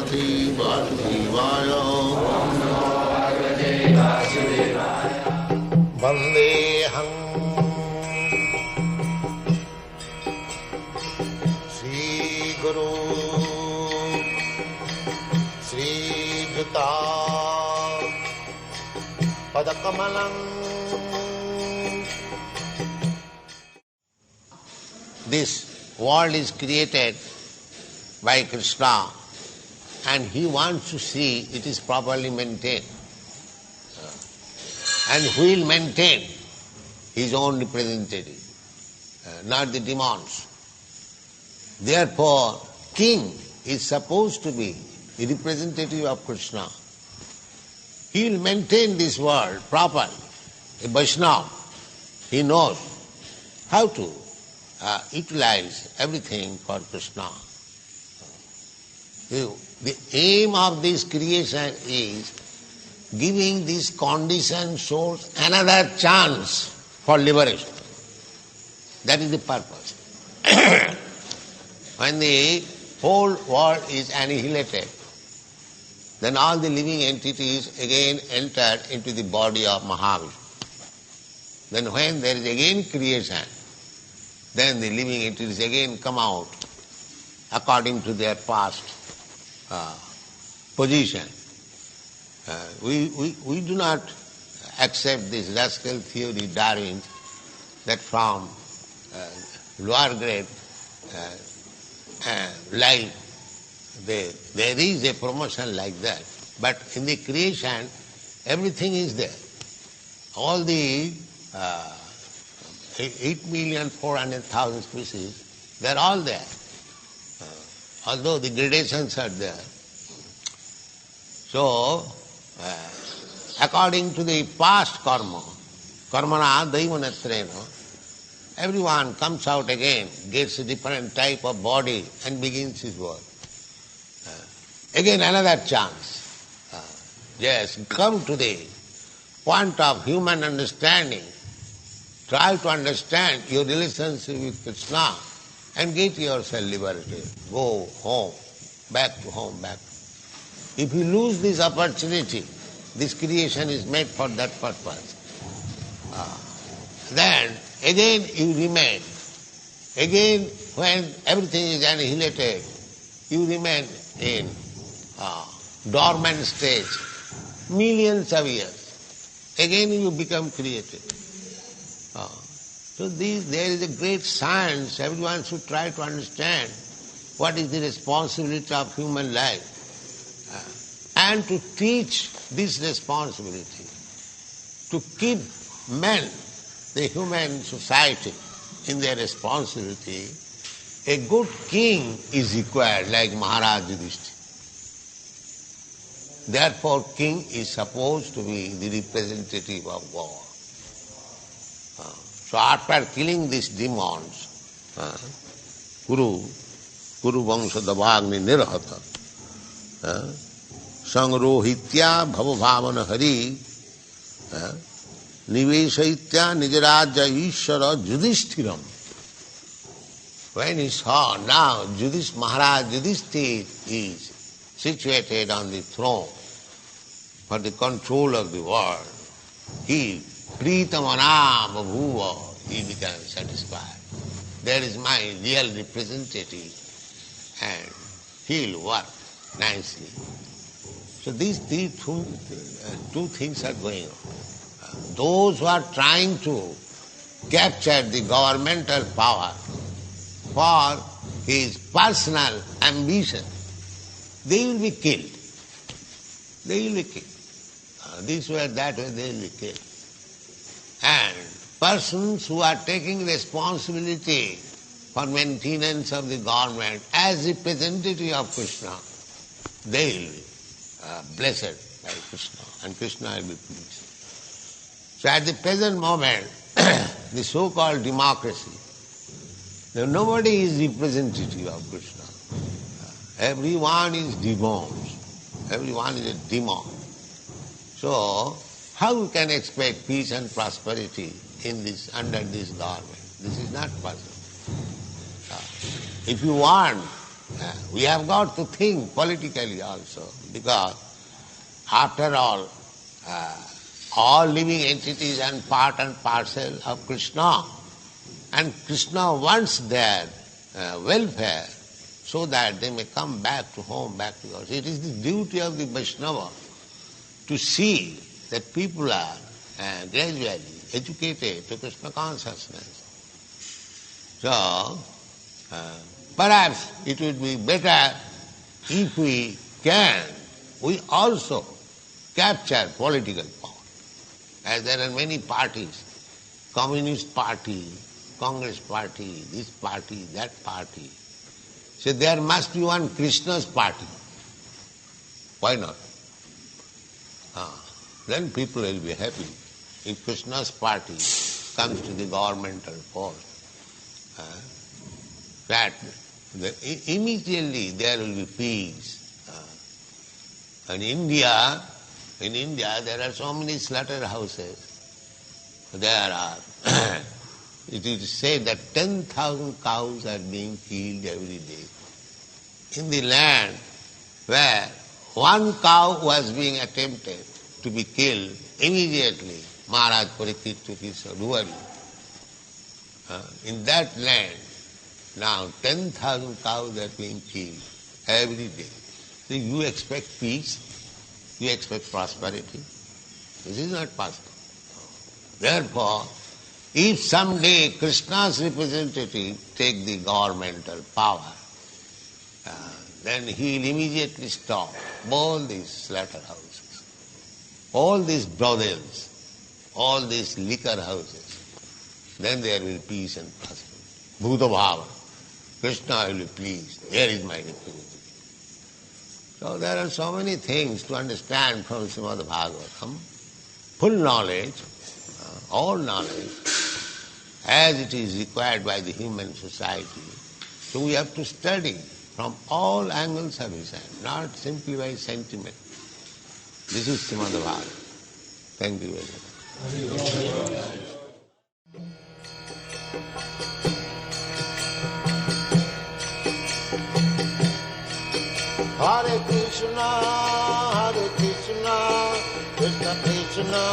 Bhagavate Vasudevaya. Vandeham Sri Guru Sri Juta Padakamalam. This world is created by Krishna and he wants to see it is properly maintained. And who will maintain? His own representative, not the demons. Therefore, king is supposed to be the representative of Krishna. He will maintain this world properly. A Vaishnava, he knows how to utilize everything for Krishna. The aim of this creation is giving these conditioned souls another chance for liberation. That is the purpose. When the whole world is annihilated, then all the living entities again enter into the body of Mahavishnu. Then when there is again creation, then the living entities again come out according to their past position. We do not accept this rascal theory, Darwin, that from lower grade life there is a promotion like that. But in the creation, everything is there. All the 8,400,000 species, they are all there. Although the gradations are there. So, according to the past karma, karmana daivanatrena, everyone comes out again, gets a different type of body and begins his work. Again another chance. Yes, come to the point of human understanding. Try to understand your relationship with Krishna and get yourself liberated. Go home, back to home, back. If you lose this opportunity, this creation is made for that purpose. Then again you remain. Again when everything is annihilated, you remain in dormant stage, millions of years. Again you become created. So there is a great science. Everyone should try to understand what is the responsibility of human life. And to teach this responsibility, to keep men, the human society, in their responsibility, a good king is required, like Maharaj Yudhishthira. Therefore, king is supposed to be the representative of God. So after killing these demons, Kuru Vangsha Davagni Nirahata, Sangrohitya Bhavabhavana Hari, Niveshaitya Nijaraja Ishara Yudhishtiram. When he saw now Maharaj Yudhishthira is situated on the throne for the control of the world, he Pritamana Bhavuva, he became satisfied. There is my real representative and he will work nicely. So these two things are going on. Those who are trying to capture the governmental power for his personal ambition, they will be killed. They will be killed. This way, that way, they will be killed. And persons who are taking responsibility for maintenance of the government as representative of Krishna, they will be blessed by Krishna, and Krishna will be pleased. So at the present moment, the so-called democracy, nobody is representative of Krishna. Everyone is demons. Everyone is a demon. So how we can expect peace and prosperity in this under this government? This is not possible. If you want We have got to think politically also, because after all living entities are part and parcel of Krishna, and Krishna wants their welfare so that they may come back to home, back to God. It is the duty of the Vaishnava to see that people are gradually educated to Krishna consciousness. So, perhaps it would be better if we also capture political power. As there are many parties, Communist Party, Congress Party, this party, that party. So there must be one Krishna's party. Why not? Then people will be happy. If Krishna's party comes to the governmental post, that immediately there will be peace. In India there are so many slaughterhouses. There are, it is said that 10,000 cows are being killed every day. In the land where one cow was being attempted to be killed, immediately Maharaj Parikshit took his ruling. In that land, now 10,000 cows are being killed every day. So you expect peace? You expect prosperity? This is not possible. Therefore, if someday Krishna's representative take the governmental power, then he will immediately stop all these slaughterhouses, all these brothels, all these liquor houses. Then there will be peace and prosperity. Bhuta Bhava. Krishna will be pleased. There is my representative. So there are so many things to understand from Srimad Bhagavatam. Full knowledge, all knowledge, as it is required by the human society. So we have to study from all angles of his hand, not simply by sentiment. This is Srimad Bhagavatam. Thank you very much. Hare Krishna, Krishna Krishna